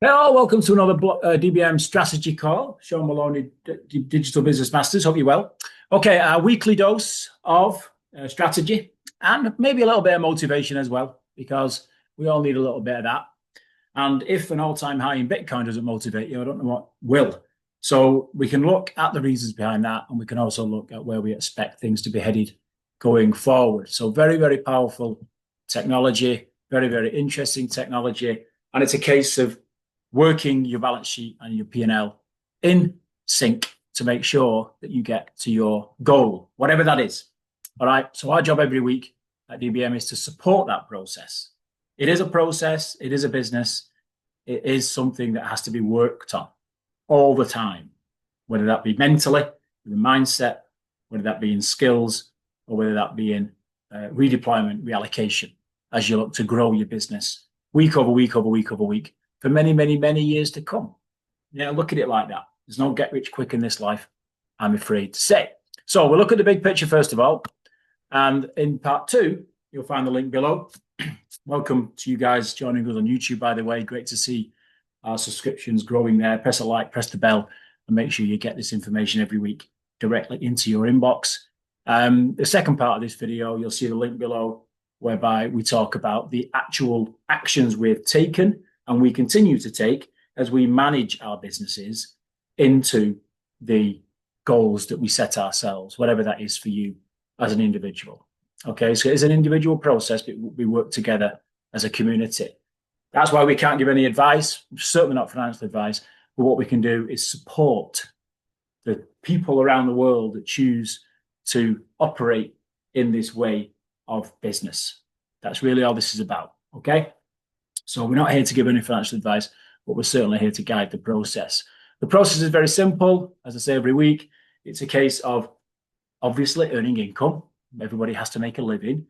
Hello, welcome to another DBM Strategy Call. Sean Maloney, Digital Business Masters. Hope you're well. Okay, a weekly dose of strategy and maybe a little bit of motivation as well, because we all need a little bit of that. And if an all-time high in Bitcoin doesn't motivate you, I don't know what will. So we can look at the reasons behind that, and we can also look at where we expect things to be headed going forward. So very, very powerful technology, very, very interesting technology. And it's a case of working your balance sheet and your P&L in sync to make sure that you get to your goal, whatever that is. All right. So our job every week at DBM is to support that process. It is a process. It is a business. It is something that has to be worked on all the time, whether that be mentally, with a mindset, whether that be in skills, or whether that be in redeployment, reallocation, as you look to grow your business week over week over week over week for many, many, many years to come. Yeah, look at it like that. There's no get rich quick in this life, I'm afraid to say. So we'll look at the big picture first of all. And in part two, you'll find the link below. Welcome to you guys joining us on YouTube, by the way. Great to see our subscriptions growing there. Press a like, press the bell, and make sure you get this information every week directly into your inbox. The second part of this video, you'll see the link below, whereby we talk about the actual actions we've taken and we continue to take as we manage our businesses into the goals that we set ourselves, whatever that is for you as an individual. Okay, so it's an individual process, but we work together as a community. That's why we can't give any advice, certainly not financial advice, but what we can do is support the people around the world that choose to operate in this way of business. That's really all this is about, okay? So we're not here to give any financial advice, but we're certainly here to guide the process. The process is very simple. As I say every week, it's a case of obviously earning income. Everybody has to make a living,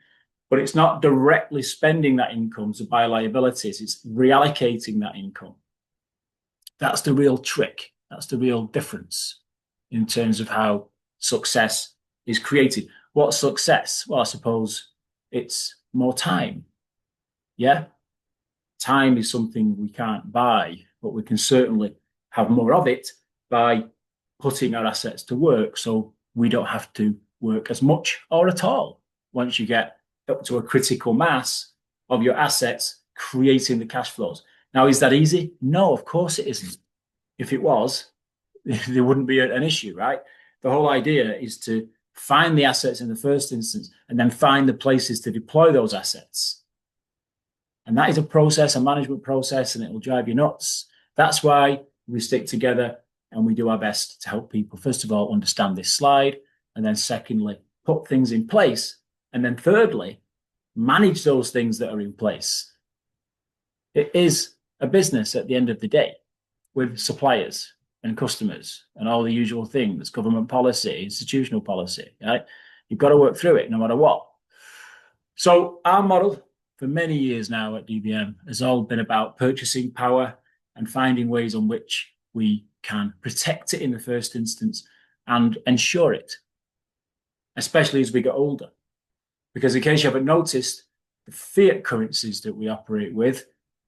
but it's not directly spending that income to buy liabilities. It's reallocating that income. That's the real trick. That's the real difference in terms of how success is created. What's success? Well, I suppose it's more time. Yeah. Time is something we can't buy, but we can certainly have more of it by putting our assets to work. So we don't have to work as much or at all once you get up to a critical mass of your assets creating the cash flows. Now, is that easy? No, of course it isn't. If it was, there wouldn't be an issue, right? The whole idea is to find the assets in the first instance and then find the places to deploy those assets. And that is a process, a management process, and it will drive you nuts. That's why we stick together and we do our best to help people, first of all, understand this slide, and then secondly, put things in place, and then thirdly, manage those things that are in place. It is a business at the end of the day with suppliers and customers and all the usual things, government policy, institutional policy, right? You've got to work through it no matter what. So our model for many years now at DBM has all been about purchasing power and finding ways on which we can protect it in the first instance and ensure it, especially as we get older. Because in case you haven't noticed, the fiat currencies that we operate with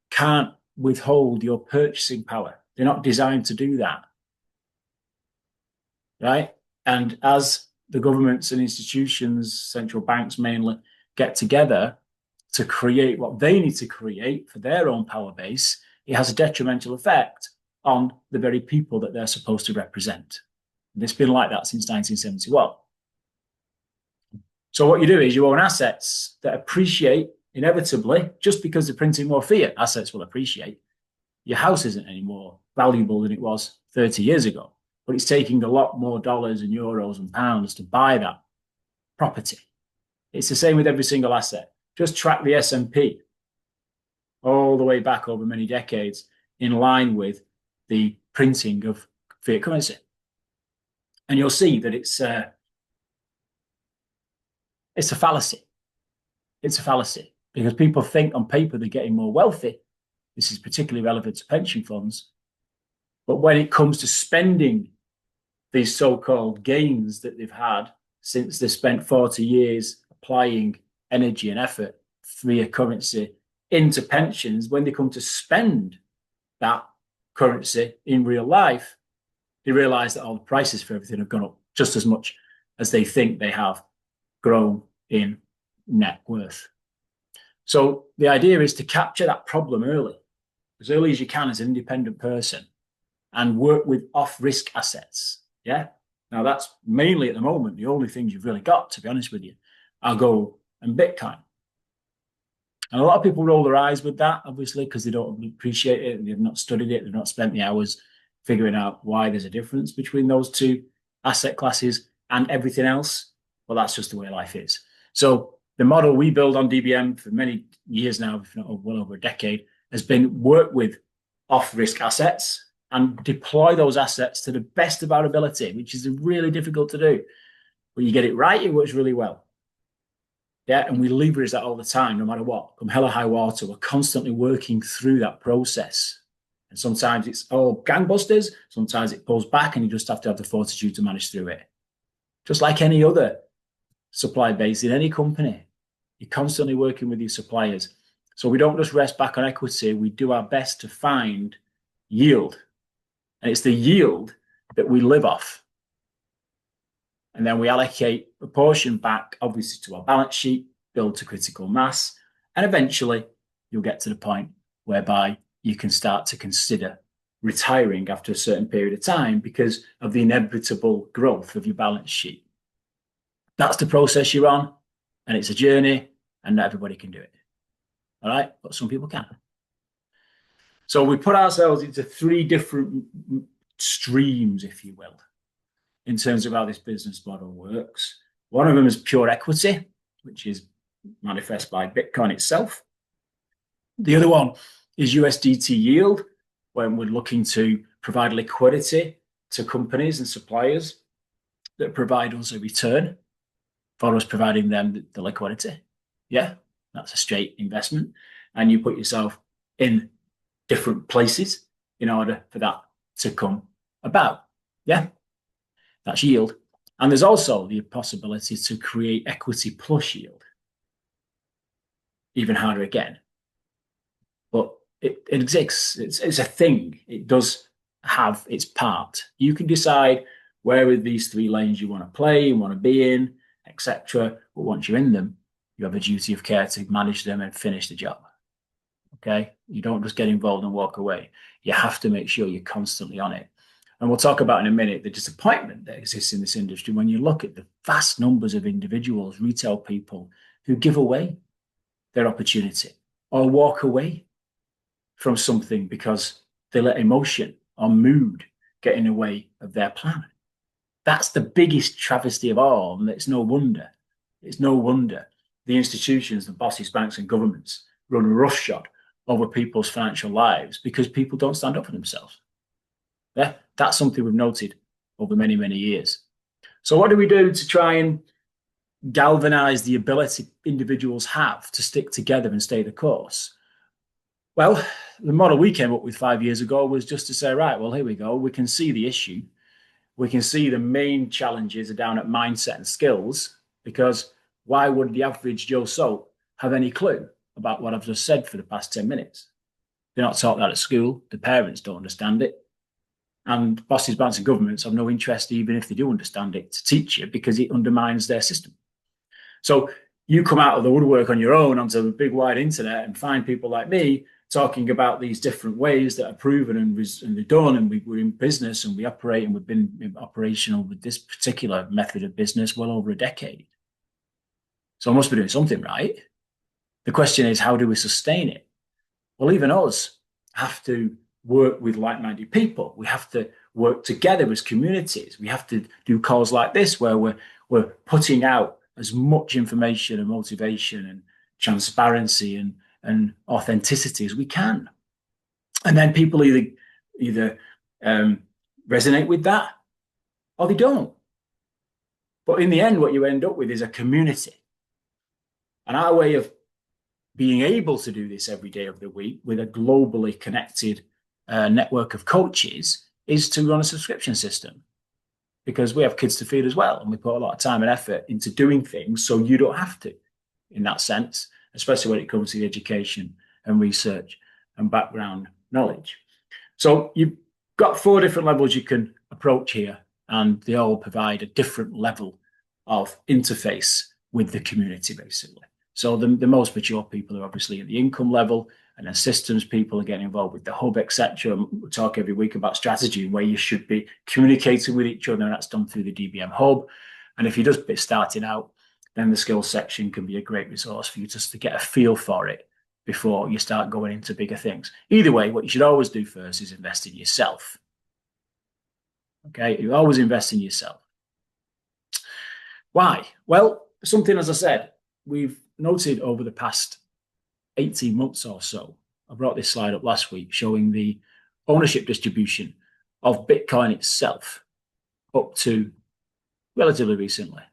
can't withhold your purchasing power. They're not designed to do that, right? And as the governments and institutions, central banks mainly, get together to create what they need to create for their own power base, it has a detrimental effect on the very people that they're supposed to represent. And it's been like that since 1971. So what you do is you own assets that appreciate inevitably just because they're printing more fiat. Assets will appreciate. Your house isn't any more valuable than it was 30 years ago, but it's taking a lot more dollars and euros and pounds to buy that property. It's the same with every single asset. Just track the S&P all the way back over many decades in line with the printing of fiat currency. And you'll see that it's a fallacy. It's a fallacy because people think on paper they're getting more wealthy. This is particularly relevant to pension funds. But when it comes to spending these so-called gains that they've had since they spent 40 years applying energy and effort via currency into pensions, when they come to spend that currency in real life, they realize that all the prices for everything have gone up just as much as they think they have grown in net worth. So the idea is to capture that problem early, as early as you can as an independent person, and work with off-risk assets. Yeah. Now that's mainly at the moment the only things you've really got, to be honest with you, are gold and Bitcoin. And a lot of people roll their eyes with that, obviously, because they don't appreciate it and they've not studied it, they've not spent the hours figuring out why there's a difference between those two asset classes and everything else. Well, that's just the way life is. So the model we build on DBM for many years now, if not well over a decade, has been work with off-risk assets and deploy those assets to the best of our ability, which is really difficult to do. When you get it right, it works really well. Yeah, and we leverage that all the time, no matter what. Come hell or high water, we're constantly working through that process. And sometimes it's all gangbusters, sometimes it pulls back and you just have to have the fortitude to manage through it. Just like any other supply base in any company, you're constantly working with your suppliers. So we don't just rest back on equity, we do our best to find yield. And it's the yield that we live off. And then we allocate a portion back, obviously, to our balance sheet, build to critical mass. And eventually, you'll get to the point whereby you can start to consider retiring after a certain period of time because of the inevitable growth of your balance sheet. That's the process you're on. And it's a journey, and not everybody can do it. All right? But some people can. So we put ourselves into three different streams, if you will, in terms of how this business model works. One of them is pure equity, which is manifest by Bitcoin itself. The other one is USDT yield, when we're looking to provide liquidity to companies and suppliers that provide us a return for us providing them the liquidity. Yeah, that's a straight investment. And you put yourself in different places in order for that to come about. Yeah, that's yield. And there's also the possibility to create equity plus yield. Even harder again. But it exists. It's a thing. It does have its part. You can decide where are these three lanes you want to play, you want to be in, etc. But once you're in them, you have a duty of care to manage them and finish the job. Okay? You don't just get involved and walk away. You have to make sure you're constantly on it. And we'll talk about in a minute the disappointment that exists in this industry when you look at the vast numbers of individuals, retail people, who give away their opportunity or walk away from something because they let emotion or mood get in the way of their plan. That's the biggest travesty of all, and it's no wonder. It's no wonder the institutions, the bosses, banks, and governments run roughshod over people's financial lives because people don't stand up for themselves. Yeah, that's something we've noted over many, many years. So what do we do to try and galvanize the ability individuals have to stick together and stay the course? Well, the model we came up with 5 years ago was just to say, right, well, here we go. We can see the issue. We can see the main challenges are down at mindset and skills, because why would the average Joe Soap have any clue about what I've just said for the past 10 minutes? They're not taught that at school. The parents don't understand it. And bosses, banks, and governments have no interest, even if they do understand it, to teach you because it undermines their system. So you come out of the woodwork on your own onto the big wide internet and find people like me talking about these different ways that are proven and they're done, and we're in business and we operate, and we've been operational with this particular method of business well over a decade. So I must be doing something right. The question is, how do we sustain it? Well, even us have to work with like-minded people. We have to work together as communities. We have to do calls like this where we're putting out as much information and motivation and transparency and authenticity as we can. And then people either resonate with that or they don't. But in the end, what you end up with is a community. And our way of being able to do this every day of the week with a globally connected network of coaches is to run a subscription system, because we have kids to feed as well. And we put a lot of time and effort into doing things so you don't have to, in that sense, especially when it comes to the education and research and background knowledge. So you've got 4 different levels you can approach here, and they all provide a different level of interface with the community, basically. So the most mature people are obviously at the income level, and then systems people are getting involved with the hub, etc. We talk every week about strategy and where you should be communicating with each other, and that's done through the DBM hub. And if you're just starting out, then the skills section can be a great resource for you just to get a feel for it before you start going into bigger things. Either way, what you should always do first is invest in yourself. Okay, you always invest in yourself. Why? Well, something, as I said, we've noted over the past 18 months or so. I brought this slide up last week showing the ownership distribution of Bitcoin itself up to relatively recently,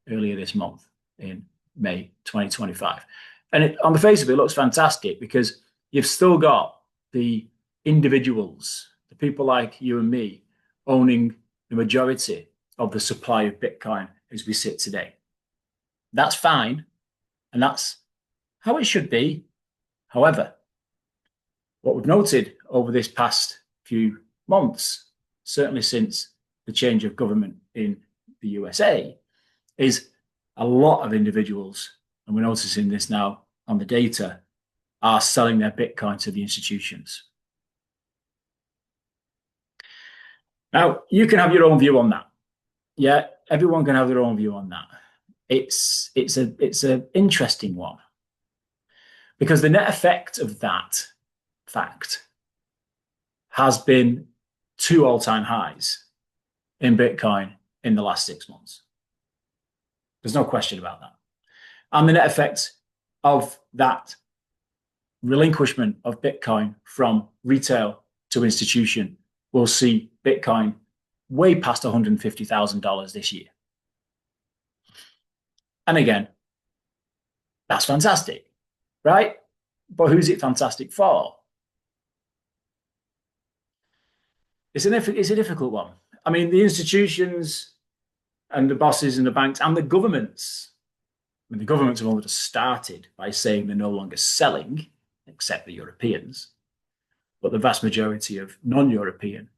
earlier this month in May 2025. And on the face of it, looks fantastic because you've still got the individuals, the people like you and me, owning the majority of the supply of Bitcoin as we sit today. That's fine, and that's how it should be. However, what we've noted over this past few months, certainly since the change of government in the USA, is a lot of individuals, and we're noticing this now on the data, are selling their Bitcoin to the institutions. Now, you can have your own view on that. Yeah, everyone can have their own view on that. It's an interesting one because the net effect of that fact has been 2 all-time highs in Bitcoin in the last 6 months. There's no question about that. And the net effect of that relinquishment of Bitcoin from retail to institution will see Bitcoin way past $150,000 this year. And again, that's fantastic, right? But who's it fantastic for? It's a difficult one. I mean, the institutions and the bosses and the banks and the governments, I mean, the governments have only just started by saying they're no longer selling, except the Europeans. But the vast majority of non-European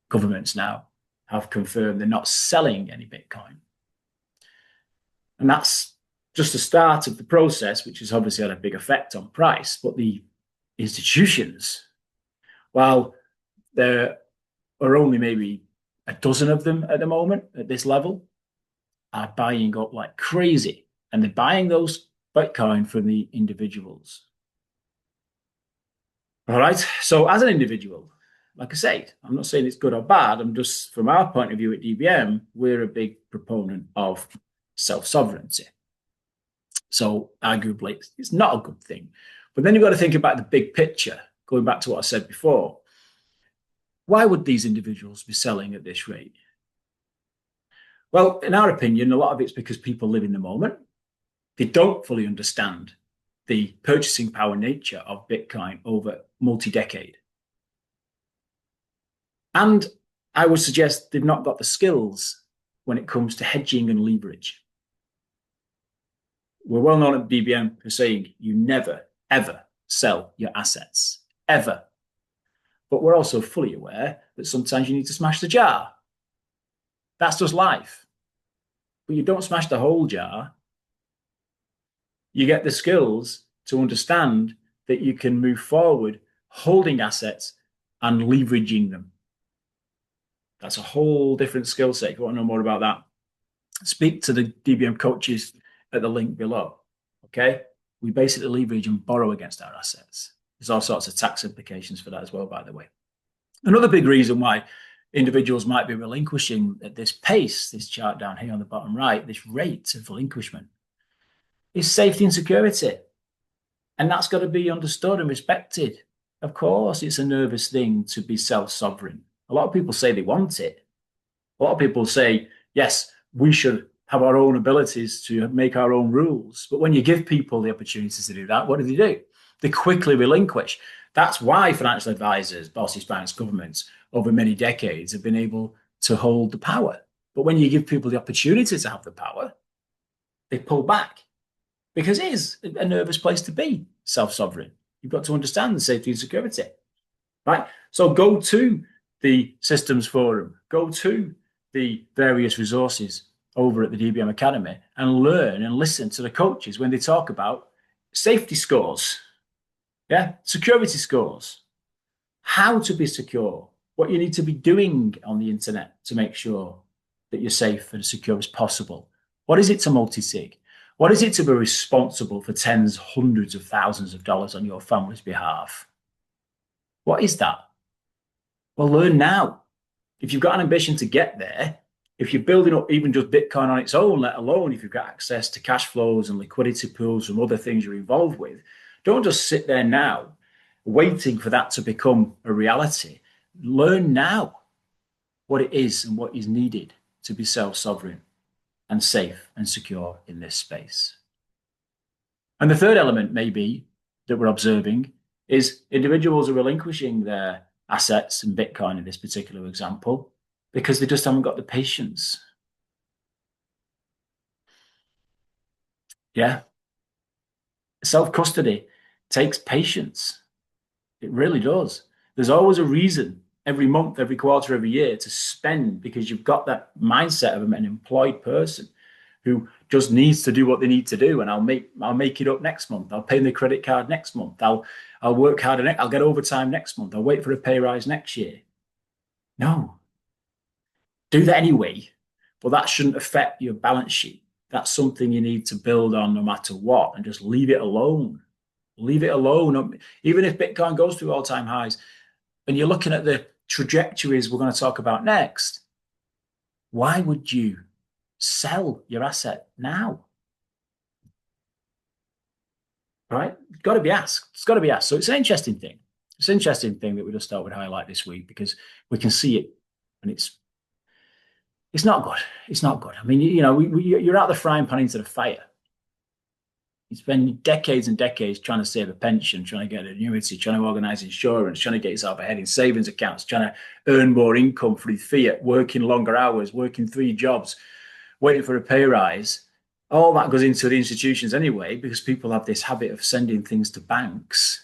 governments now have confirmed they're not selling any Bitcoin. And that's just the start of the process, which has obviously had a big effect on price. But the institutions, while there are only maybe a dozen of them at the moment at this level, are buying up like crazy. And they're buying those Bitcoin from the individuals. All right. So as an individual, like I say, I'm not saying it's good or bad. I'm just, from our point of view at DBM, we're a big proponent of self-sovereignty. So arguably, it's not a good thing. But then you've got to think about the big picture, going back to what I said before. Why would these individuals be selling at this rate? Well, in our opinion, a lot of it's because people live in the moment. They don't fully understand the purchasing power nature of Bitcoin over multi-decade. And I would suggest they've not got the skills when it comes to hedging and leverage. We're well known at DBM for saying you never, ever sell your assets, ever. But we're also fully aware that sometimes you need to smash the jar. That's just life. But you don't smash the whole jar. You get the skills to understand that you can move forward holding assets and leveraging them. That's a whole different skill set. If you want to know more about that, speak to the DBM coaches at the link below. Okay? We basically leverage and borrow against our assets. There's all sorts of tax implications for that as well, by the way. Another big reason why individuals might be relinquishing at this pace, this chart down here on the bottom right, this rate of relinquishment, is safety and security. And that's got to be understood and respected. Of course, it's a nervous thing to be self-sovereign. A lot of people say they want it. A lot of people say, yes, we should have our own abilities to make our own rules. But when you give people the opportunities to do that, what do? They quickly relinquish. That's why financial advisors, bosses, banks, governments, over many decades have been able to hold the power. But when you give people the opportunity to have the power, they pull back. Because it is a nervous place to be, self-sovereign. You've got to understand the safety and security. right? So go to the systems forum, go to the various resources over at the DBM Academy and learn and listen to the coaches when they talk about safety scores, yeah, security scores, how to be secure, what you need to be doing on the internet to make sure that you're safe and as secure as possible. What is it to multi-sig? What is it to be responsible for tens, hundreds of thousands of dollars on your family's behalf? What is that? Well, learn now. If you've got an ambition to get there, if you're building up even just Bitcoin on its own, let alone if you've got access to cash flows and liquidity pools from other things you're involved with, don't just sit there now waiting for that to become a reality. Learn now what it is and what is needed to be self-sovereign and safe and secure in this space. And the third element maybe that we're observing is individuals are relinquishing their assets in Bitcoin in this particular example because they just haven't got the patience. Yeah. Self-custody takes patience. It really does. There's always a reason every month, every quarter, every year to spend because you've got that mindset of an employed person who just needs to do what they need to do. And I'll make it up next month. I'll pay the credit card next month. I'll work harder. I'll get overtime next month. I'll wait for a pay rise next year. No, do that anyway, but that shouldn't affect your balance sheet. That's something you need to build on no matter what, and just leave it alone. Leave it alone. Even if Bitcoin goes through all-time highs, and you're looking at the trajectories we're going to talk about next, why would you sell your asset now? Right? It's got to be asked. It's got to be asked. So it's an interesting thing. It's an interesting thing that we just thought we'd highlight this week because we can see it, and it's not good. It's not good. I mean, you're out the frying pan into the fire. You spend decades and decades trying to save a pension, trying to get an annuity, trying to organize insurance, trying to get yourself ahead in savings accounts, trying to earn more income through fiat, working longer hours, working 3 jobs, waiting for a pay rise. All that goes into the institutions anyway, because people have this habit of sending things to banks,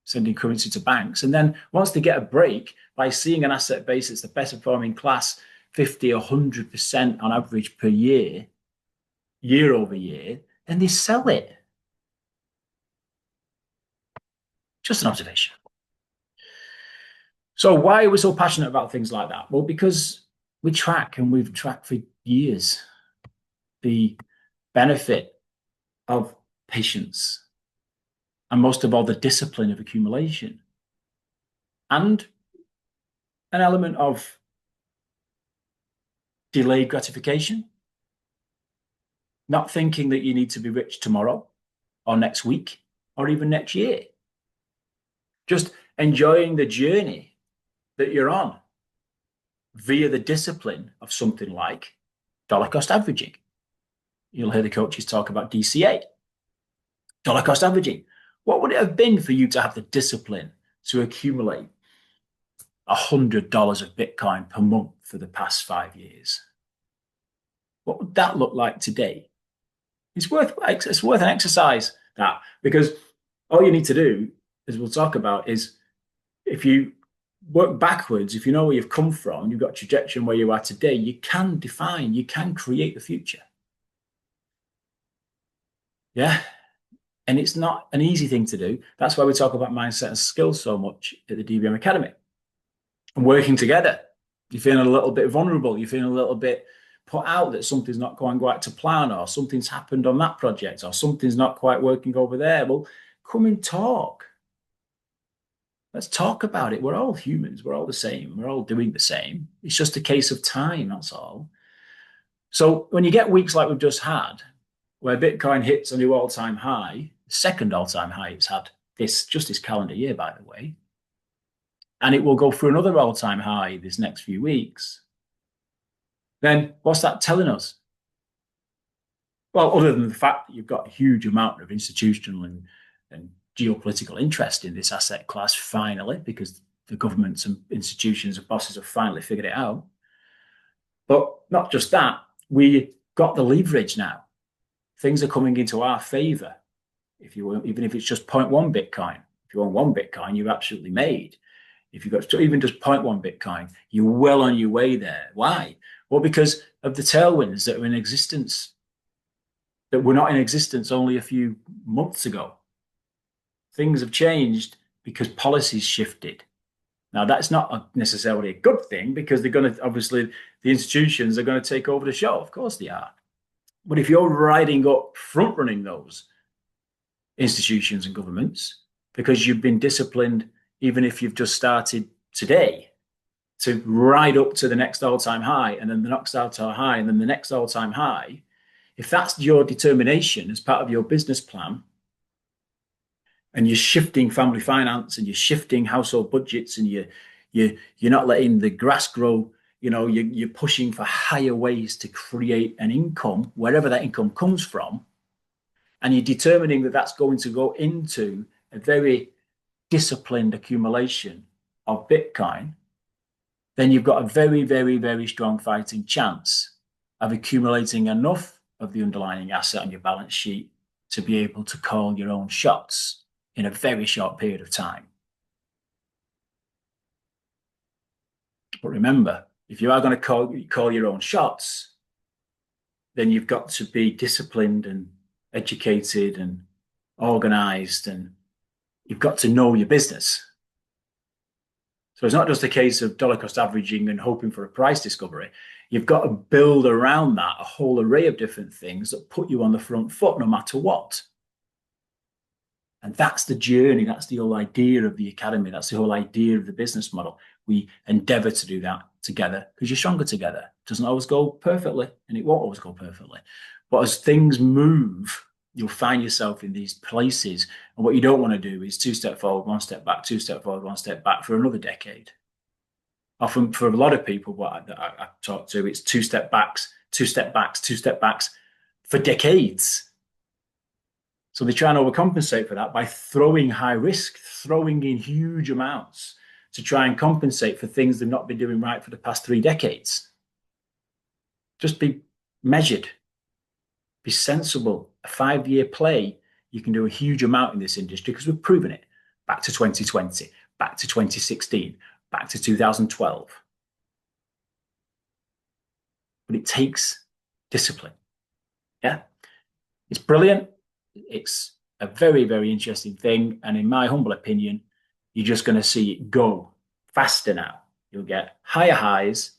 sending currency to banks. And then once they get a break by seeing an asset base that's the best performing class, 50, 100% on average per year, year over year, then they sell it. Just an observation. So why are we so passionate about things like that? Well, because we track, and we've tracked for years, the benefit of patience and most of all the discipline of accumulation and an element of delayed gratification, not thinking that you need to be rich tomorrow or next week or even next year. Just enjoying the journey that you're on via the discipline of something like dollar cost averaging. You'll hear the coaches talk about DCA, dollar cost averaging. What would it have been for you to have the discipline to accumulate $100 of Bitcoin per month for the past 5 years? What would that look like today? It's worth an exercise, that, because all you need to do, as we'll talk about, is if you work backwards, if you know where you've come from, you've got a trajectory where you are today, you can create the future. Yeah. And it's not an easy thing to do. That's why we talk about mindset and skills so much at the DBM Academy. And working together. You're feeling a little bit vulnerable. You're feeling a little bit put out that something's not going quite to plan, or something's happened on that project, or something's not quite working over there. Well, come and talk. Let's talk about it. We're all humans. We're all the same. We're all doing the same. It's just a case of time, that's all. So when you get weeks like we've just had, where Bitcoin hits a new all-time high, the second all-time high it's had this calendar year, by the way, and it will go through another all-time high this next few weeks, then what's that telling us? Well, other than the fact that you've got a huge amount of institutional and geopolitical interest in this asset class, finally, because the governments and institutions and bosses have finally figured it out. But not just that, we got the leverage now. Things are coming into our favor. Even if it's just 0.1 Bitcoin, if you own 1 Bitcoin, you're absolutely made. if you've got even just 0.1 Bitcoin, you're well on your way there. Why? Well, because of the tailwinds that are in existence, that were not in existence only a few months ago. Things have changed because policies shifted. Now, that's not necessarily a good thing because they're going to, obviously, the institutions are going to take over the show. Of course they are. But if you're riding up, front running those institutions and governments because you've been disciplined, even if you've just started today, to ride up to the next all-time high and then the next all-time high and then the next all-time high, if that's your determination as part of your business plan, and you're shifting family finance and you're shifting household budgets and you're not letting the grass grow, you're pushing for higher ways to create an income, wherever that income comes from, and you're determining that that's going to go into a very disciplined accumulation of Bitcoin, then you've got a very, very, very strong fighting chance of accumulating enough of the underlying asset on your balance sheet to be able to call your own shots in a very short period of time. But remember, if you are going to call your own shots, then you've got to be disciplined and educated and organized, and you've got to know your business. So it's not just a case of dollar cost averaging and hoping for a price discovery. You've got to build around that a whole array of different things that put you on the front foot no matter what. And that's the journey. That's the whole idea of the academy. That's the whole idea of the business model. We endeavor to do that together because you're stronger together. It doesn't always go perfectly, and it won't always go perfectly. But as things move, you'll find yourself in these places. And what you don't want to do is 2 steps forward, 1 step back, 2 steps forward, 1 step back for another decade. Often for a lot of people, what I talk to, it's 2 step backs, 2 step backs, 2 step backs for decades. So they try and overcompensate for that by throwing high risk, throwing in huge amounts to try and compensate for things they've not been doing right for the past 3 decades. Just be measured, be sensible. A 5-year play, you can do a huge amount in this industry because we've proven it. Back to 2020, back to 2016, back to 2012. But it takes discipline. Yeah, it's brilliant. It's a very, very interesting thing. And in my humble opinion, you're just going to see it go faster now. You'll get higher highs,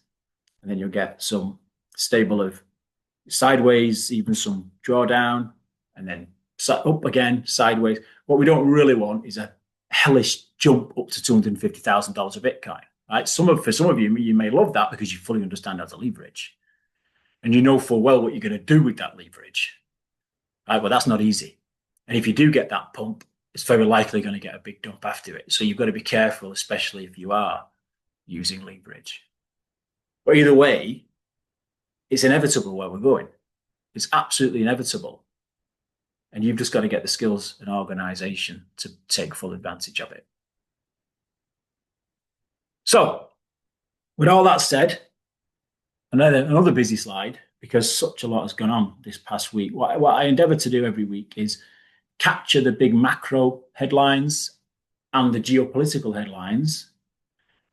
and then you'll get some stable of sideways, even some drawdown, and then up again, sideways. What we don't really want is a hellish jump up to $250,000 of Bitcoin. Right? For some of you, you may love that because you fully understand how to leverage. And you know full well what you're going to do with that leverage. Right, well, that's not easy. And if you do get that pump, it's very likely going to get a big dump after it. So you've got to be careful, especially if you are using leverage. But either way, it's inevitable where we're going. It's absolutely inevitable. And you've just got to get the skills and organization to take full advantage of it. So, with all that said, another busy slide, because such a lot has gone on this past week. What I endeavor to do every week is capture the big macro headlines and the geopolitical headlines,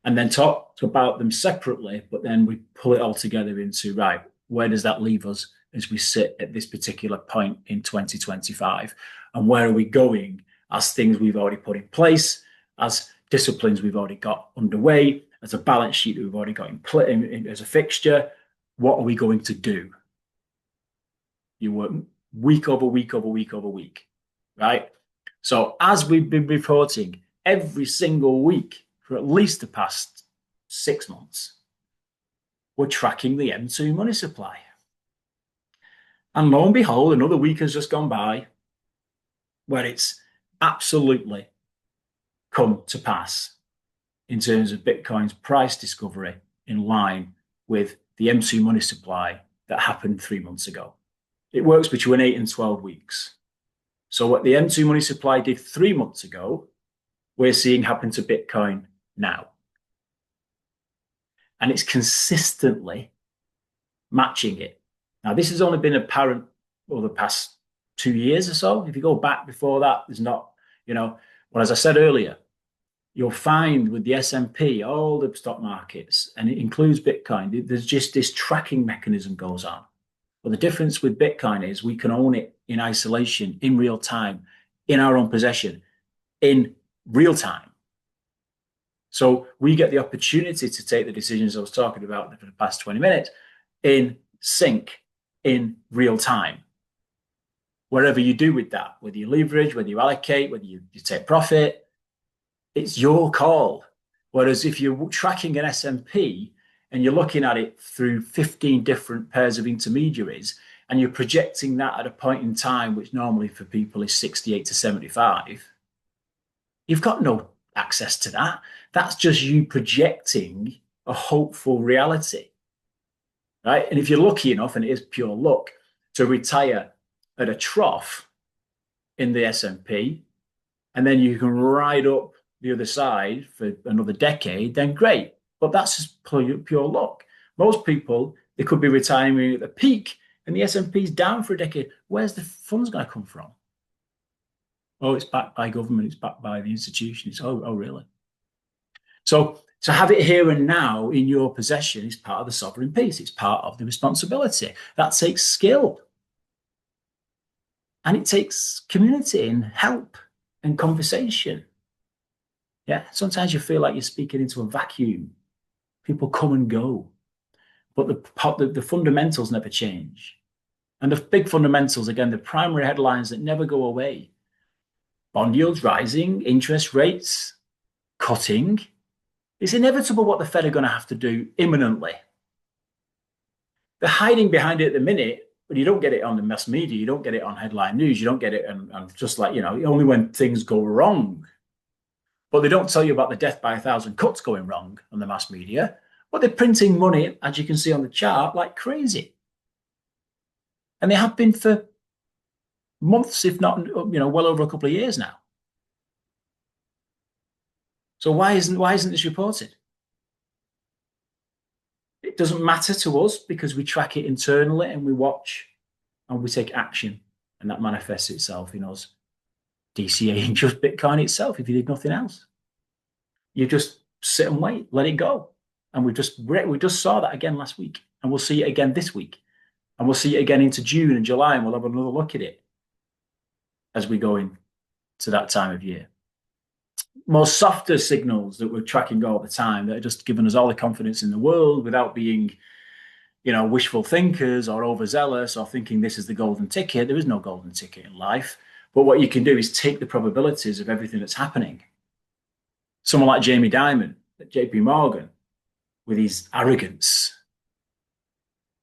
and then talk about them separately, but then we pull it all together into, right, where does that leave us as we sit at this particular point in 2025? And where are we going as things we've already put in place, as disciplines we've already got underway, as a balance sheet that we've already got in as a fixture? What are we going to do? You work week over week over week over week, right? So as we've been reporting every single week for at least the past 6 months, we're tracking the M2 money supply. And lo and behold, another week has just gone by where it's absolutely come to pass in terms of Bitcoin's price discovery in line with the M2 money supply that happened 3 months ago. It works between 8 and 12 weeks. So what the M2 money supply did 3 months ago, we're seeing happen to Bitcoin now. And it's consistently matching it. Now, this has only been apparent over the past 2 years or so. If you go back before that, there's not, but as I said earlier, you'll find with the S&P, all the stock markets, and it includes Bitcoin, there's just this tracking mechanism goes on. But the difference with Bitcoin is we can own it in isolation, in real time, in our own possession, in real time. So we get the opportunity to take the decisions I was talking about for the past 20 minutes in sync, in real time. Whatever you do with that, whether you leverage, whether you allocate, whether you take profit, it's your call. Whereas if you're tracking an S&P and you're looking at it through 15 different pairs of intermediaries, and you're projecting that at a point in time, which normally for people is 68 to 75, you've got no access to that. That's just you projecting a hopeful reality, right? And if you're lucky enough, and it is pure luck, to retire at a trough in the S&P, and then you can ride up the other side for another decade, then great. But that's just pure luck. Most people, they could be retiring at the peak and the S&P's down for a decade. Where's the funds going to come from? Oh, it's backed by government. It's backed by the institutions. Oh, really? So to have it here and now in your possession is part of the sovereign piece. It's part of the responsibility. That takes skill. And it takes community and help and conversation. Yeah, sometimes you feel like you're speaking into a vacuum. People come and go, but the fundamentals never change. And the big fundamentals, again, the primary headlines that never go away: bond yields rising, interest rates cutting. It's inevitable what the Fed are going to have to do imminently. They're hiding behind it at the minute, but you don't get it on the mass media. You don't get it on headline news. You don't get it on just like, only when things go wrong. But they don't tell you about the death by 1,000 cuts going wrong on the mass media. But they're printing money, as you can see on the chart, like crazy. And they have been for months, if not, well over a couple of years now. So why isn't this reported? It doesn't matter to us because we track it internally and we watch and we take action, and that manifests itself in us DCAing just Bitcoin itself. If you did nothing else, you just sit and wait, let it go. And we just saw that again last week, and we'll see it again this week, and we'll see it again into June and July, and we'll have another look at it as we go into that time of year. More softer signals that we're tracking all the time that are just giving us all the confidence in the world without being, wishful thinkers or overzealous or thinking this is the golden ticket. There is no golden ticket in life. But what you can do is take the probabilities of everything that's happening. Someone like Jamie Dimon at JP Morgan, with his arrogance,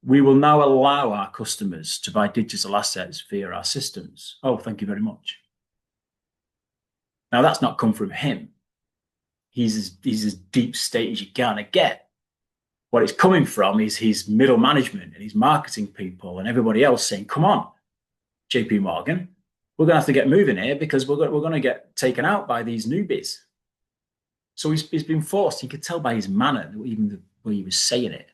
we will now allow our customers to buy digital assets via our systems. Oh, thank you very much. Now, that's not come from him. He's as deep state as you're going to get. What it's coming from is his middle management and his marketing people and everybody else saying, come on, JP Morgan, we're going to have to get moving here because we're going to get taken out by these newbies. So he's been forced. You could tell by his manner, even the way he was saying it.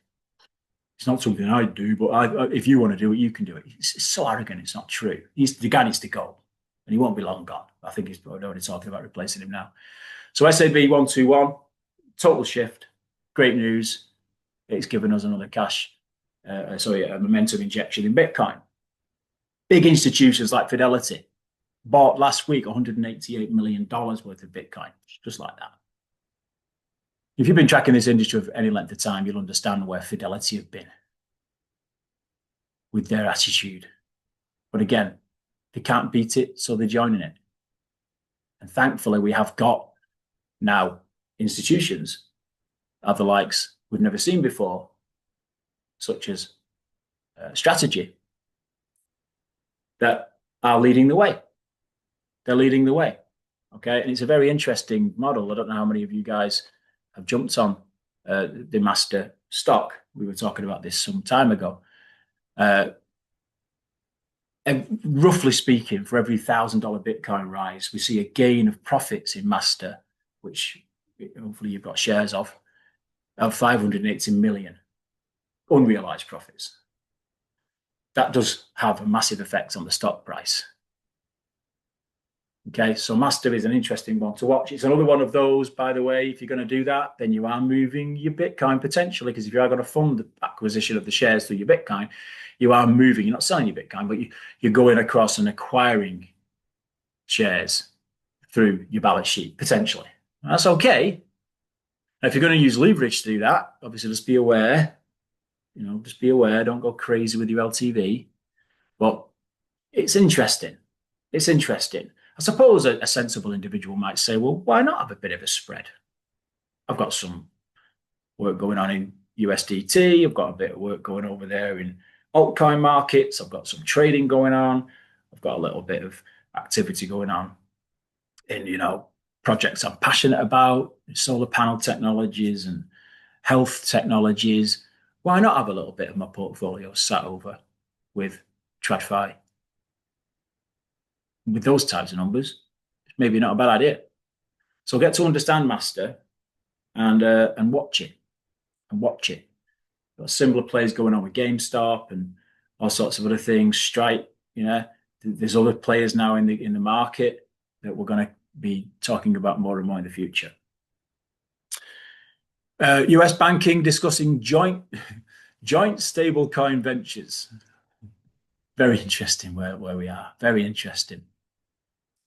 It's not something I do, but if you want to do it, you can do it. It's so arrogant. It's not true. The guy needs to go, and he won't be long gone. I think he's already talking about replacing him now. So SAB 121, total shift. Great news. It's given us another a momentum injection in Bitcoin. Big institutions like Fidelity bought last week $188 million worth of Bitcoin, just like that. If you've been tracking this industry for any length of time, you'll understand where Fidelity have been with their attitude. But again, they can't beat it, so they're joining it. And thankfully, we have got now institutions of the likes we've never seen before, such as Strategy, that are leading the way. They're leading the way. Okay. And it's a very interesting model. I don't know how many of you guys have jumped on the master stock. We were talking about this some time ago. And roughly speaking, for every $1,000 Bitcoin rise, we see a gain of profits in master, which hopefully you've got shares of 580 million unrealized profits. That does have a massive effect on the stock price. Okay, so Master is an interesting one to watch. It's another one of those, by the way, if you're going to do that, then you are moving your Bitcoin potentially, because if you are going to fund the acquisition of the shares through your Bitcoin, you are moving, you're not selling your Bitcoin, but you're going across and acquiring shares through your balance sheet, potentially. That's okay. Now, if you're going to use leverage to do that, obviously just be aware, just be aware, don't go crazy with your LTV, but it's interesting. It's interesting. I suppose a sensible individual might say, well, why not have a bit of a spread? I've got some work going on in USDT. I've got a bit of work going over there in altcoin markets. I've got some trading going on. I've got a little bit of activity going on in, projects I'm passionate about, solar panel technologies and health technologies. Why not have a little bit of my portfolio sat over with TradFi? With those types of numbers, it's maybe not a bad idea. So get to understand Master and watch it. And watch it. Got similar plays going on with GameStop and all sorts of other things. Stripe, there's other players now in the market that we're going to be talking about more and more in the future. US banking discussing joint stablecoin ventures. Very interesting where we are. Very interesting.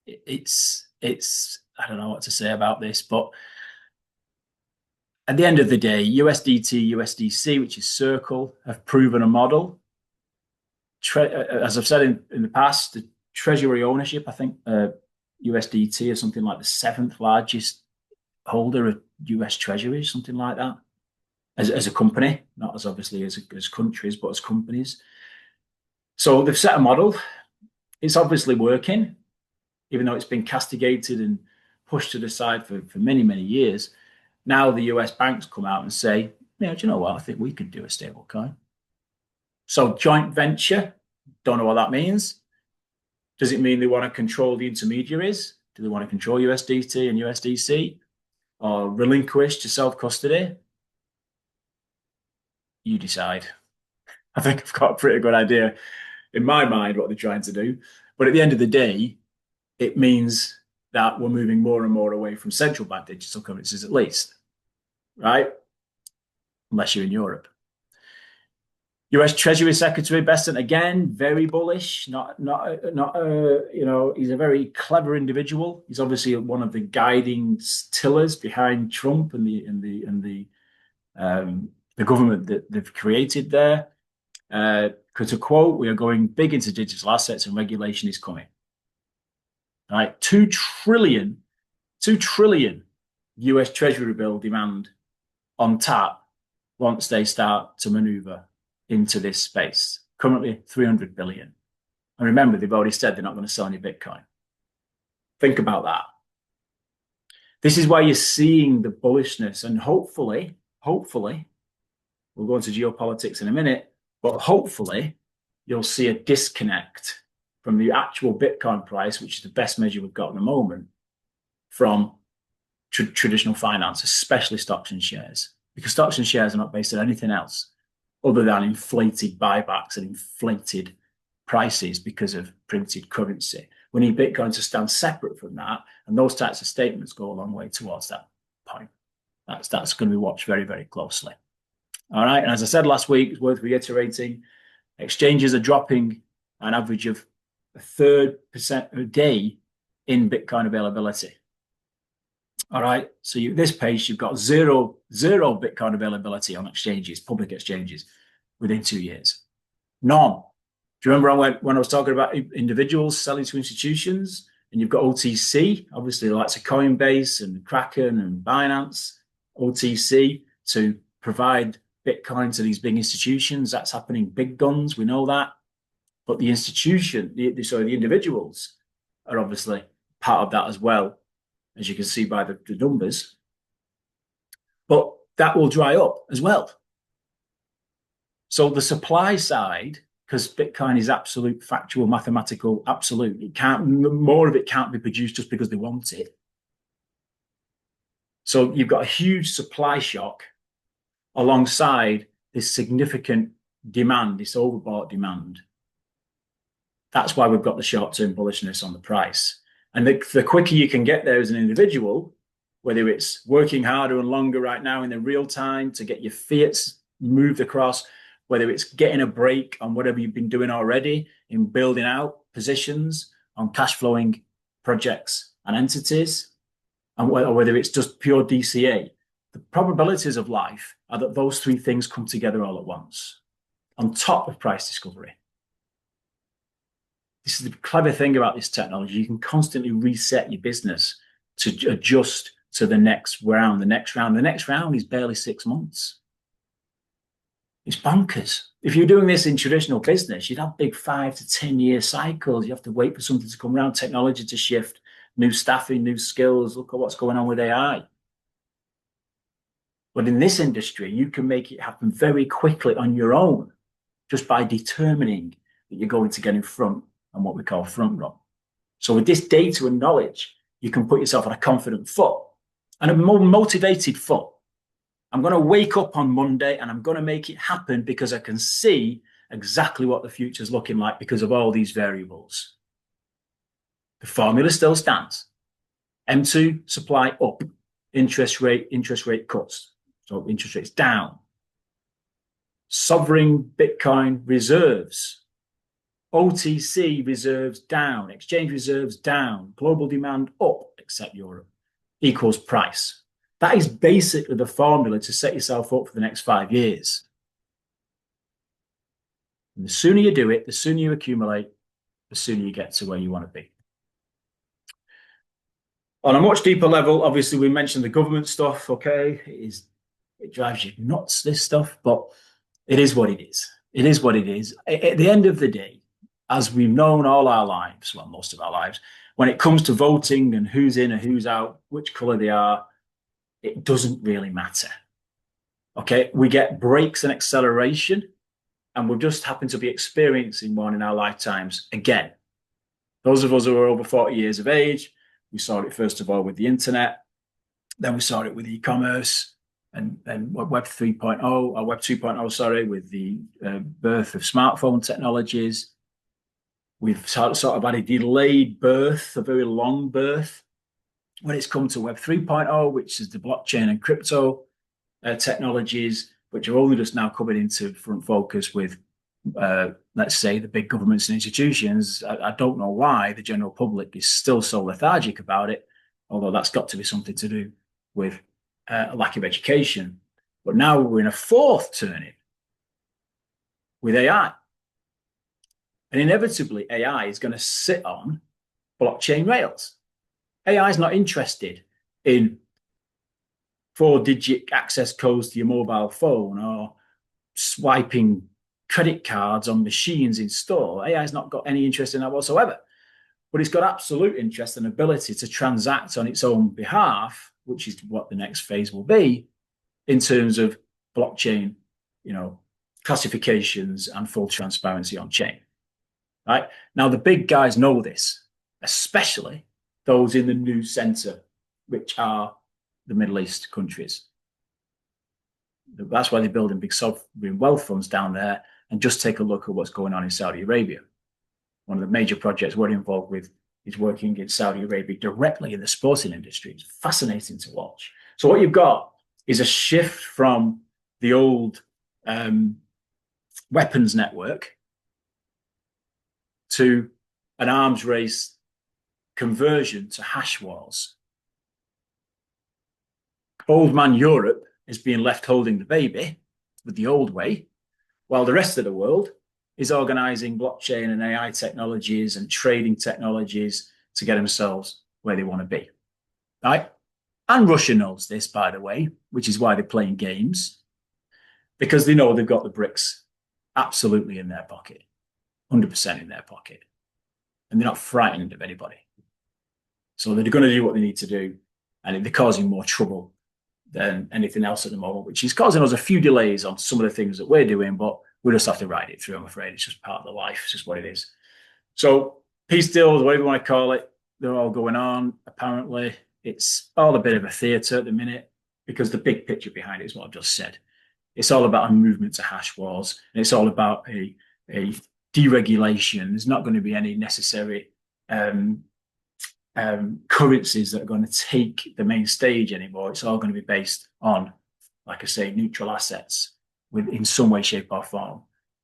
It's I don't know what to say about this, but at the end of the day, USDT, USDC, which is Circle, have proven a model. As I've said in the past, the treasury ownership, I think USDT is something like the 7th largest holder of US treasuries, something like that, as a company, not as obviously as countries, but as companies. So they've set a model. It's obviously working, even though it's been castigated and pushed to the side for many, many years. Now the US banks come out and say, do you know what? I think we could do a stable coin. So joint venture, don't know what that means. Does it mean they want to control the intermediaries? Do they want to control USDT and USDC or relinquish to self-custody? You decide. I think I've got a pretty good idea in my mind what they're trying to do. But at the end of the day, it means that we're moving more and more away from central bank digital currencies, at least, right? Unless you're in Europe. US Treasury Secretary Bessent, again, very bullish. He's a very clever individual. He's obviously one of the guiding tillers behind Trump and the government that they've created there. To quote, we are going big into digital assets and regulation is coming. All right, 2 trillion US Treasury bill demand on tap once they start to maneuver into this space. Currently 300 billion. And remember, they've already said they're not going to sell any Bitcoin. Think about that. This is why you're seeing the bullishness, and hopefully, we'll go into geopolitics in a minute, but hopefully you'll see a disconnect from the actual Bitcoin price, which is the best measure we've got at the moment, from traditional finance, especially stocks and shares, because stocks and shares are not based on anything else other than inflated buybacks and inflated prices because of printed currency. We need Bitcoin to stand separate from that, and those types of statements go a long way towards that point. That's going to be watched very, very closely. All right, and as I said last week, it's worth reiterating, exchanges are dropping an average of 1/3% a day in Bitcoin availability. All right, so this pace, you've got zero Bitcoin availability on exchanges, public exchanges, within 2 years. None. Do you remember when I was talking about individuals selling to institutions? And you've got OTC, obviously the likes of Coinbase and Kraken and Binance, OTC, to provide Bitcoin to these big institutions. That's happening big guns, we know that. But the individuals are obviously part of that as well, as you can see by the numbers. But that will dry up as well. So the supply side, because Bitcoin is absolute, factual, mathematical, absolute, more of it can't be produced just because they want it. So you've got a huge supply shock alongside this significant demand, this overbought demand. That's why we've got the short-term bullishness on the price. And the quicker you can get there as an individual, whether it's working harder and longer right now in the real time to get your fiats moved across, whether it's getting a break on whatever you've been doing already in building out positions on cash flowing projects and entities, and whether it's just pure DCA, the probabilities of life are that those three things come together all at once on top of price discovery. This is the clever thing about this technology. You can constantly reset your business to adjust to the next round. The next round is barely 6 months. It's bonkers. If you're doing this in traditional business, you'd have big 5 to 10 year cycles. You have to wait for something to come around, technology to shift, new staffing, new skills. Look at what's going on with AI. But in this industry, you can make it happen very quickly on your own, just by determining that you're going to get in front and what we call front run. So with this data and knowledge, you can put yourself on a confident foot and a more motivated foot. I'm going to wake up on Monday and I'm going to make it happen because I can see exactly what the future is looking like because of all these variables. The formula still stands. M2 supply up, interest rate cuts. So interest rates down. Sovereign Bitcoin reserves. OTC reserves down. Exchange reserves down. Global demand up, except Europe, equals price. That is basically the formula to set yourself up for the next 5 years. And the sooner you do it, the sooner you accumulate, the sooner you get to where you want to be. On a much deeper level, obviously, we mentioned the government stuff, okay? It drives you nuts, this stuff, but it is what it is. It is what it is. At the end of the day, as we've known all our lives, well, most of our lives, when it comes to voting and who's in and who's out, which color they are, it doesn't really matter. Okay, we get breaks and acceleration, and we just happen to be experiencing one in our lifetimes again. Those of us who are over 40 years of age, we saw it first of all with the internet, then we saw it with e-commerce, and then Web 3.0, or Web 2.0, sorry, with the birth of smartphone technologies. We've sort of had a delayed birth, a very long birth, when it's come to Web 3.0, which is the blockchain and crypto technologies, which are only just now coming into front focus with, let's say, the big governments and institutions. I don't know why the general public is still so lethargic about it, although that's got to be something to do with a lack of education. But now we're in a fourth turning with AI. And inevitably, AI is going to sit on blockchain rails. AI is not interested in 4-digit access codes to your mobile phone or swiping credit cards on machines in store. AI has not got any interest in that whatsoever. But it's got absolute interest and ability to transact on its own behalf, which is what the next phase will be in terms of blockchain, classifications and full transparency on chain. Right? Now, the big guys know this, especially those in the new center, which are the Middle East countries. That's why they're building big sovereign wealth funds down there. And just take a look at what's going on in Saudi Arabia. One of the major projects we're involved with is working in Saudi Arabia directly in the sporting industry. It's fascinating to watch. So what you've got is a shift from the old weapons network to an arms race conversion to hash wars. Old man Europe is being left holding the baby with the old way, while the rest of the world is organizing blockchain and AI technologies and trading technologies to get themselves where they want to be. Right? And Russia knows this, by the way, which is why they're playing games, because they know they've got the bricks absolutely in their pocket, 100% in their pocket. And they're not frightened of anybody. So they're going to do what they need to do, and they're causing more trouble than anything else at the moment, which is causing us a few delays on some of the things that we're doing, but we just have to ride it through, I'm afraid. It's just part of the life. It's just what it is. So peace deals, whatever you want to call it, they're all going on. Apparently, it's all a bit of a theatre at the minute, because the big picture behind it is what I've just said. It's all about a movement to hash wars, and it's all about a deregulation. There's not going to be any necessary currencies that are going to take the main stage anymore. It's all going to be based on, like I say, neutral assets with, in some way, shape, or form,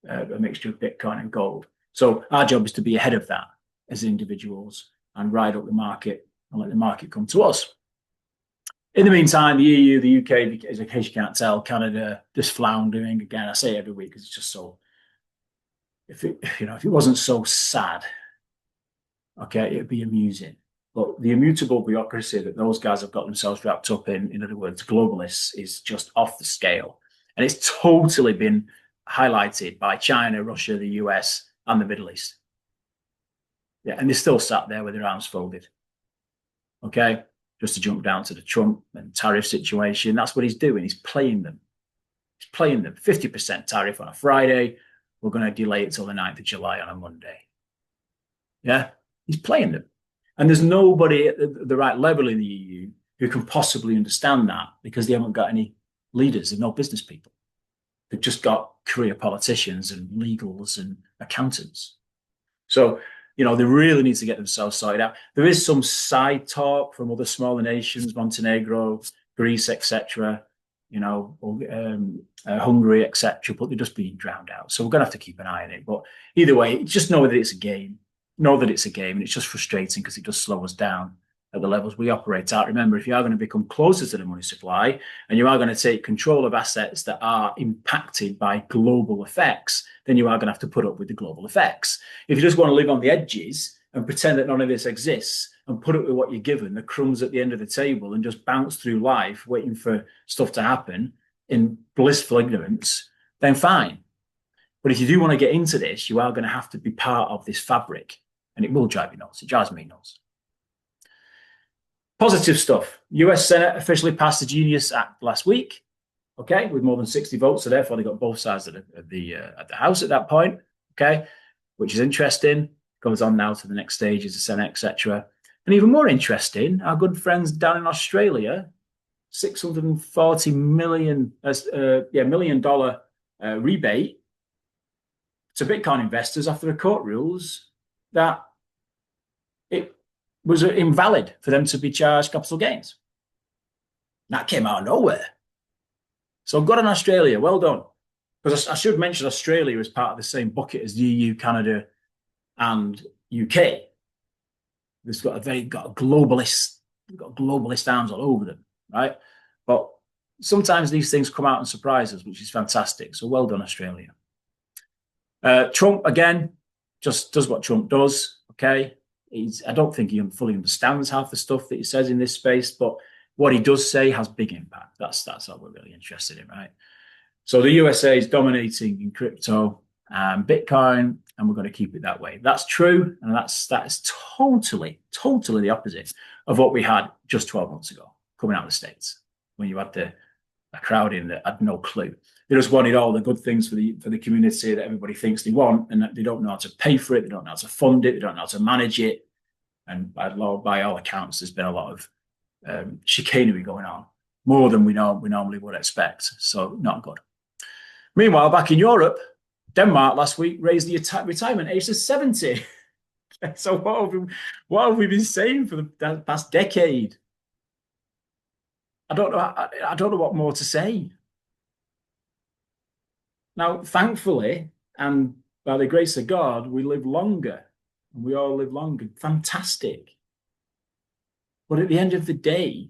a mixture of Bitcoin and gold. So our job is to be ahead of that as individuals and ride up the market and let the market come to us. In the meantime, the EU, the UK, in case you can't tell, Canada, just floundering again. I say it every week because it's just so. If it wasn't so sad, okay, it'd be amusing. But the immutable bureaucracy that those guys have got themselves wrapped up in other words, globalists, is just off the scale, and it's totally been highlighted by China, Russia, the US, and the Middle East. Yeah, and they're still sat there with their arms folded. Okay. Just to jump down to the Trump and tariff situation. That's what he's doing. He's playing them. He's playing them. 50% tariff on a Friday. We're going to delay it till the 9th of July on a Monday. Yeah, he's playing them. And there's nobody at the right level in the EU who can possibly understand that because they haven't got any leaders. They've no business people. They've just got career politicians and legals and accountants. So, they really need to get themselves sorted out. There is some side talk from other smaller nations, Montenegro, Greece, etc., Hungary, etc., but they're just being drowned out. So we're going to have to keep an eye on it. But either way, just know that it's a game. Know that it's a game, and it's just frustrating because it does slow us down at the levels we operate at. Remember, if you are going to become closer to the money supply and you are going to take control of assets that are impacted by global effects, then you are going to have to put up with the global effects. If you just want to live on the edges and pretend that none of this exists and put up with what you're given, the crumbs at the end of the table, and just bounce through life waiting for stuff to happen in blissful ignorance, then fine. But if you do want to get into this, you are going to have to be part of this fabric, and it will drive you nuts. It drives me nuts. Positive stuff. US Senate officially passed the Genius Act last week, okay, with more than 60 votes. So therefore, they got both sides of the House at that point, okay, which is interesting. Goes on now to the next stage is the Senate, etc. And even more interesting, our good friends down in Australia, $640 million rebate to Bitcoin investors after the court rules that it was invalid for them to be charged capital gains. That came out of nowhere. So good on Australia. Well done. Because I should mention Australia is part of the same bucket as the EU, Canada, and UK. It's got globalist arms all over them, right? But sometimes these things come out and surprise us, which is fantastic. So well done, Australia. Trump, again, just does what Trump does, okay? I don't think he fully understands half the stuff that he says in this space, but what he does say has big impact. That's what we're really interested in, right? So the USA is dominating in crypto and Bitcoin, and we're going to keep it that way. That's true, and that is totally the opposite of what we had just 12 months ago coming out of the States, when you had a crowd in that had no clue. They just wanted all the good things for the community that everybody thinks they want, and that they don't know how to pay for it, they don't know how to fund it, they don't know how to manage it. And by all accounts, there's been a lot of chicanery going on, more than we normally would expect. So not good. Meanwhile, back in Europe, Denmark last week raised the retirement age to 70. So what have we been saying for the past decade? I don't know what more to say. Now, thankfully, and by the grace of God, we live longer. And we all live longer. Fantastic. But at the end of the day,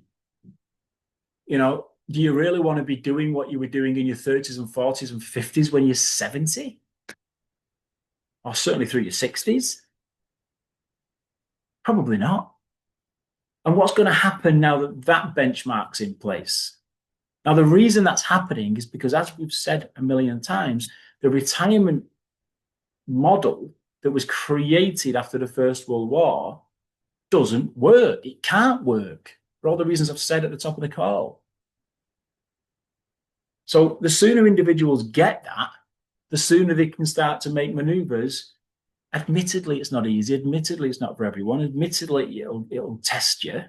do you really want to be doing what you were doing in your 30s and 40s and 50s when you're 70? Or certainly through your 60s? Probably not. And what's going to happen now that benchmark's in place? Now, the reason that's happening is because, as we've said a million times, the retirement model that was created after the First World War doesn't work. It can't work for all the reasons I've said at the top of the call. So the sooner individuals get that, the sooner they can start to make maneuvers. Admittedly, it's not easy. Admittedly, it's not for everyone. Admittedly, it'll test you.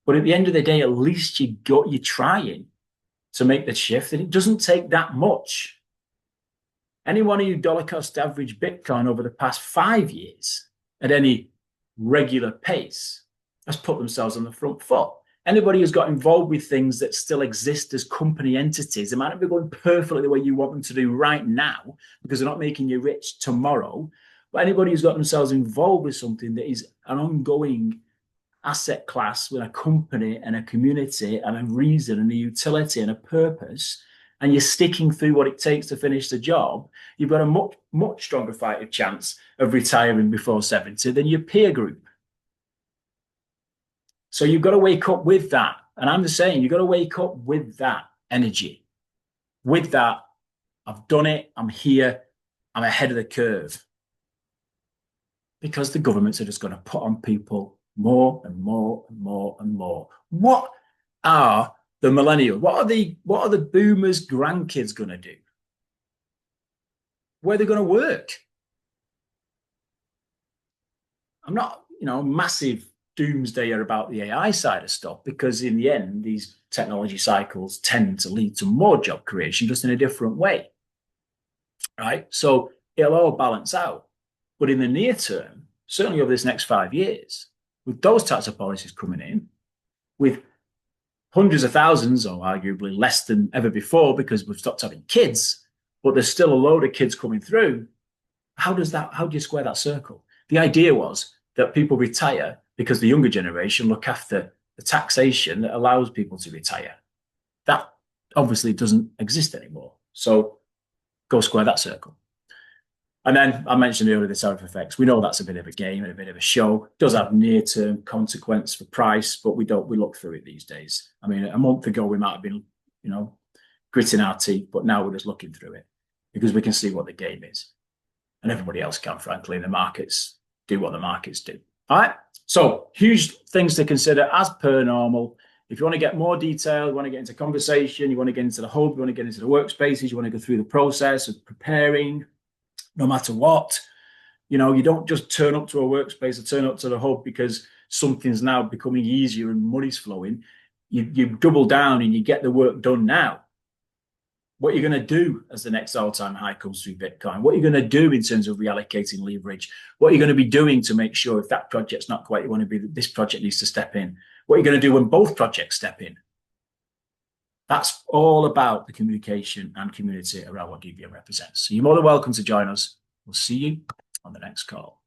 But at the end of the day, at least you're trying to make the shift, and it doesn't take that much. Any one of you dollar cost average Bitcoin over the past 5 years at any regular pace has put themselves on the front foot. Anybody who's got involved with things that still exist as company entities, they might not be going perfectly the way you want them to do right now because they're not making you rich tomorrow. But anybody who's got themselves involved with something that is an ongoing asset class with a company and a community and a reason and a utility and a purpose, and you're sticking through what it takes to finish the job, you've got a much, much stronger fighting chance of retiring before 70 than your peer group. So you've got to wake up with that. And I'm just saying, you've got to wake up with that energy. With that, I've done it, I'm here, I'm ahead of the curve. Because the governments are just going to put on people more and more and more and more. What are the millennials? What are the boomers' grandkids going to do? Where are they going to work? I'm not, massive doomsdayer about the AI side of stuff, because in the end, these technology cycles tend to lead to more job creation, just in a different way, right? So it'll all balance out. But in the near term, certainly over this next 5 years, with those types of policies coming in, with hundreds of thousands, or arguably less than ever before because we've stopped having kids, but there's still a load of kids coming through, how do you square that circle? The idea was that people retire because the younger generation look after the taxation that allows people to retire. That obviously doesn't exist anymore. So go square that circle. And then I mentioned earlier the tariff effects. We know that's a bit of a game and a bit of a show. It does have near-term consequence for price, but we look through it these days. I mean, a month ago we might have been, gritting our teeth, but now we're just looking through it because we can see what the game is. And everybody else can, frankly, and the markets do what the markets do. All right. So huge things to consider as per normal. If you want to get more detail, you want to get into conversation, you want to get into the hub, you want to get into the workspaces, you want to go through the process of preparing, no matter what, you don't just turn up to a workspace or turn up to the hub because something's now becoming easier and money's flowing. You double down and you get the work done now. What you're going to do as the next all-time high comes through Bitcoin, what you're going to do in terms of reallocating leverage, what you're going to be doing to make sure if that project's not quite, you want to be, this project needs to step in, what you're going to do when both projects step in. That's all about the communication and community around what DBM represents. So you're more than welcome to join us. We'll see you on the next call.